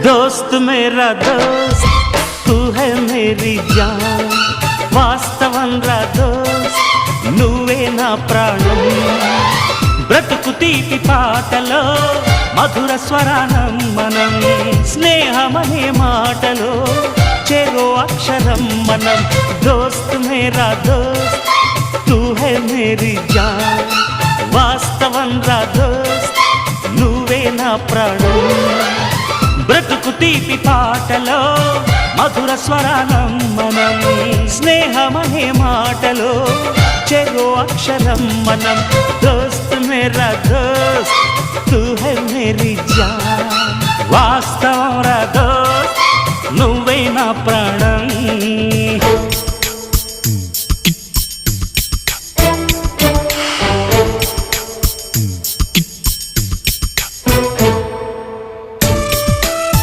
दोस्त मेरा दोस्त तू है मेरी जान వాస్తవం రా దోస్త్ నువ్వే నా ప్రాణం బ్రతుకు తీపి పాటలో మధుర స్వరానం మనం స్నేహమనే మాటలో చెరో అక్షరం మనం దోస్త్ మేరా దోస్త్ తూ హై మేరీ జాన్ వాస్తవం రా దోస్త్ నువ్వే నా ప్రాణం బ్రతుకు తీపి పాటలో మధుర స్వరానం మనం స్నేహమనే మాటలో చెరో అక్షరం మనం దోస్త్ మేరా దోస్త్ తూ హై మేరీ జాన్ వాస్తవం రా దోస్త్ నువ్వే నా ప్రాణం